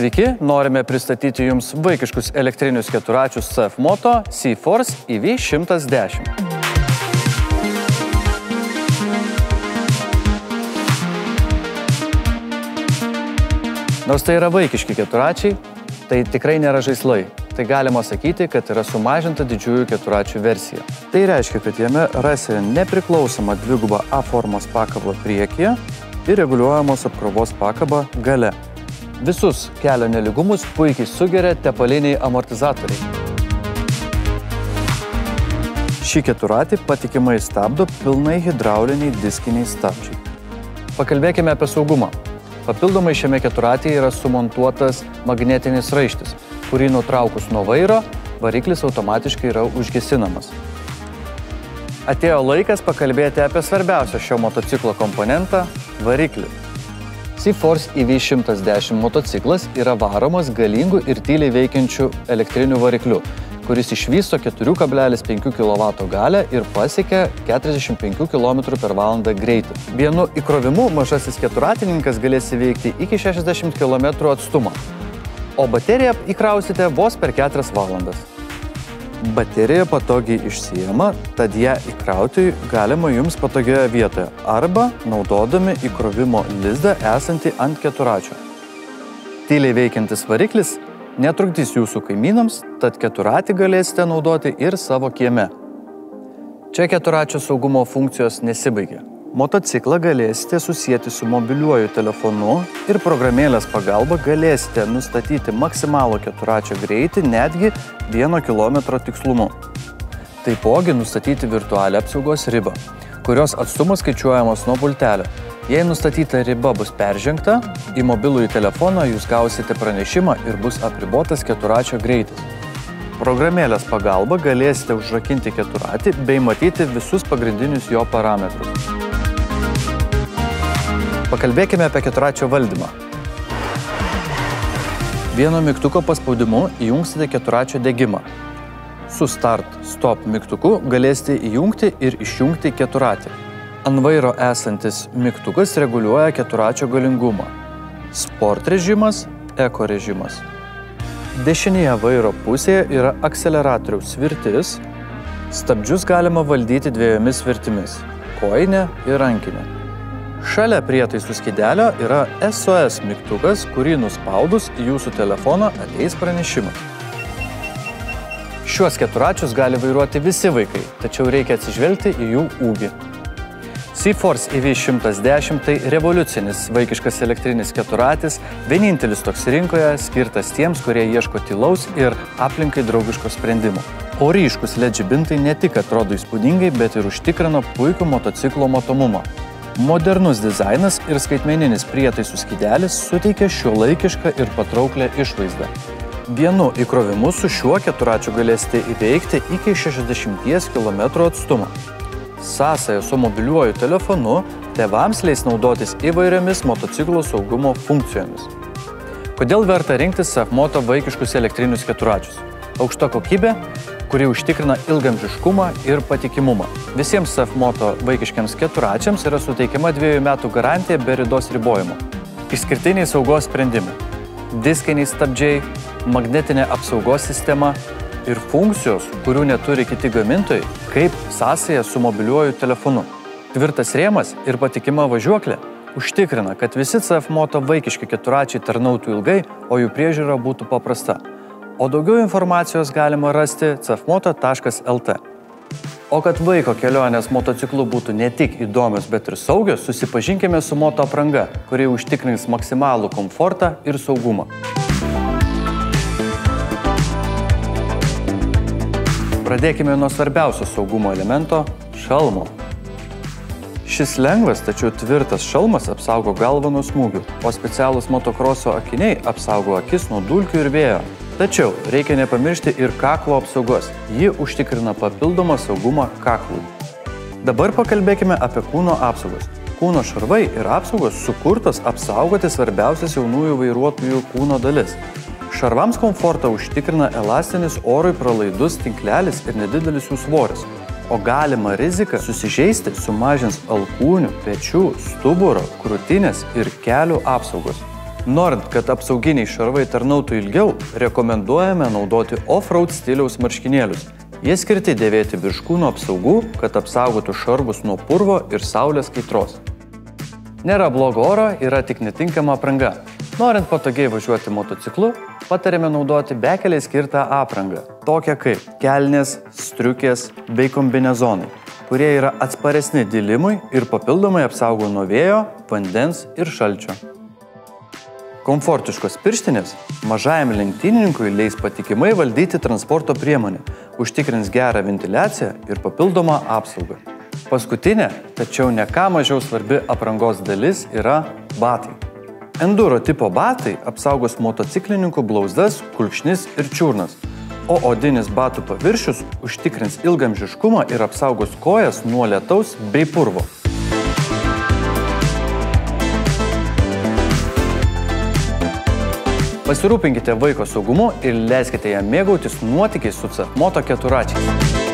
Sveiki, norime pristatyti Jums vaikiškus elektrinius keturračius CF Moto C-Force EV110. Nors tai yra vaikiški keturračiai, tai tikrai nėra žaislai. Tai galima sakyti, kad yra sumažinta didžiųjų keturračių versija. Tai reiškia, kad jame rasite nepriklausomą dvigubą A formos pakabą priekyje ir reguliuojamos apkrovos pakabą gale. Visus kelio nelygumus puikiai sugeria tepaliniai amortizatoriai. Šį keturratį patikimai stabdo pilnai hidrauliniai diskiniai stabdžiai. Pakalbėkime apie saugumą. Papildomai šiame keturratyje yra sumontuotas magnetinis raištis, kurį nutraukus nuo vairo, variklis automatiškai yra užgesinamas. Atėjo laikas pakalbėti apie svarbiausią šio motociklo komponentą – variklį. C-Force EV110 motociklas yra varomas galingų ir tyliai veikiančių elektrinių variklių, kuris išvysto 4,5 kW galią ir pasiekia 45 km/val greitį. Vienu įkrovimu mažasis keturratininkas galės įveikti iki 60 km atstumą, o bateriją įkrausite vos per 4 valandas. Baterija patogiai išsiima, tad ją įkrauti galima jums patogioje vietoje arba naudodami įkrovimo lizdą esantį ant keturračio. Tyliai veikiantis variklis netrukdys jūsų kaimynams, tad keturratį galėsite naudoti ir savo kieme. Čia keturračio saugumo funkcijos nesibaigia. Motociklą galėsite susijęti su mobiliuoju telefonu ir programėlės pagalba galėsite nustatyti maksimalų keturračio greitį netgi 1 km tikslumu. Taipogi nustatyti virtualią apsaugos ribą, kurios atstumas skaičiuojamas nuo pultelio. Jei nustatyta riba bus peržengta, į mobilųjį telefoną jūs gausite pranešimą ir bus apribotas keturračio greitis. Programėlės pagalba galėsite užrakinti keturratį bei matyti visus pagrindinius jo parametrus. Pakalbėkime apie keturračio valdymą. Vieno mygtuko paspaudimu įjungsite keturračio degimą. Su Start/Stop mygtuku galėsite įjungti ir išjungti keturratį. Ant vairo esantis mygtukas reguliuoja keturračio galingumą. Sport režimas, Eko režimas. Dešinėje vairo pusėje yra akseleratoriaus svirtis. Stabdžius galima valdyti dviejomis svirtimis – kojinė ir rankinė. Šalia prietaisų skydelio yra SOS mygtukas, kurį nuspaudus į jūsų telefoną ateis pranešimas. Šiuos keturračius gali vairuoti visi vaikai, tačiau reikia atsižvelgti į jų ūgį. C-Force EV110 tai revoliucinis vaikiškas elektrinis keturratis, vienintelis toks rinkoje, skirtas tiems, kurie ieško tylaus ir aplinkai draugiško sprendimo. O ryškus LED žibintai ne tik atrodo įspūdingai, bet ir užtikrina puikų motociklo matomumą. Modernus dizainas ir skaitmeninis prietaisų skydelis suteikia šiuolaikišką ir patrauklią išvaizdą. Vienu įkrovimu su šiuo keturračiu galėsite įveikti iki 60 km atstumą. Sąsaja su mobiliuoju telefonu tėvams leis naudotis įvairiomis motociklo saugumo funkcijomis. Kodėl verta rinktis CF Moto vaikiškus elektrinius keturračius? Aukšta kokybė, kuri užtikrina ilgaamžiškumą ir patikimumą. Visiems CF Moto vaikiškiams keturračiams yra suteikiama 2 metų garantija be ridos ribojimo. Išskirtiniai saugos sprendimai, diskiniai stabdžiai, magnetinė apsaugos sistema ir funkcijos, kurių neturi kiti gamintojai, kaip sąsaja su mobiliuoju telefonu. Tvirtas rėmas ir patikima važiuoklė užtikrina, kad visi CF Moto vaikiški keturračiai tarnautų ilgai, o jų priežiūra būtų paprasta. O daugiau informacijos galima rasti cfmoto.lt. O kad vaiko kelionės motociklu būtų ne tik įdomios, bet ir saugios, susipažinkime su moto apranga, kuri užtikrins maksimalų komfortą ir saugumą. Pradėkime nuo svarbiausio saugumo elemento – šalmo. Šis lengvas, tačiau tvirtas šalmas apsaugo galvą nuo smūgių, o specialūs motokroso akiniai apsaugo akis nuo dulkių ir vėjo. Tačiau reikia nepamiršti ir kaklo apsaugos. Ji užtikrina papildomą saugumą kaklui. Dabar pakalbėkime apie kūno apsaugos. Kūno šarvai ir apsaugos sukurtos apsaugoti svarbiausias jaunųjų vairuotojų kūno dalis. Šarvams komfortą užtikrina elastinis orui pralaidus tinklelis ir nedidelis jų svoris, o galima rizika susižeisti sumažins alkūnių, pečių, stuburo, krūtinės ir kelių apsaugos. Norint, kad apsauginiai šarvai tarnautų ilgiau, rekomenduojame naudoti off-road stiliaus marškinėlius. Jie skirti dėvėti virš kūno apsaugų, kad apsaugotų šarvus nuo purvo ir saulės kaitros. Nėra blogo oro, yra tik netinkama apranga. Norint patogiai važiuoti motociklu, patariame naudoti bekeliai skirtą aprangą, tokią kaip kelnės, striukės bei kombinezonai, kurie yra atsparesni dilimui ir papildomai apsaugo nuo vėjo, vandens ir šalčio. Komfortiškos pirštinės mažajam lenktynininkui leis patikimai valdyti transporto priemonę, užtikrins gerą ventiliaciją ir papildomą apsaugą. Paskutinė, tačiau ne ką mažiau svarbi aprangos dalis yra batai. Enduro tipo batai apsaugos motociklininkų blauzdas, kulkšnis ir čiurnas, o odinis batų paviršius užtikrins ilgaamžiškumą ir apsaugos kojas nuo lietaus bei purvo. Pasirūpinkite vaiko saugumu ir leiskite jam mėgautis nuotykiais su CF Moto keturračiais.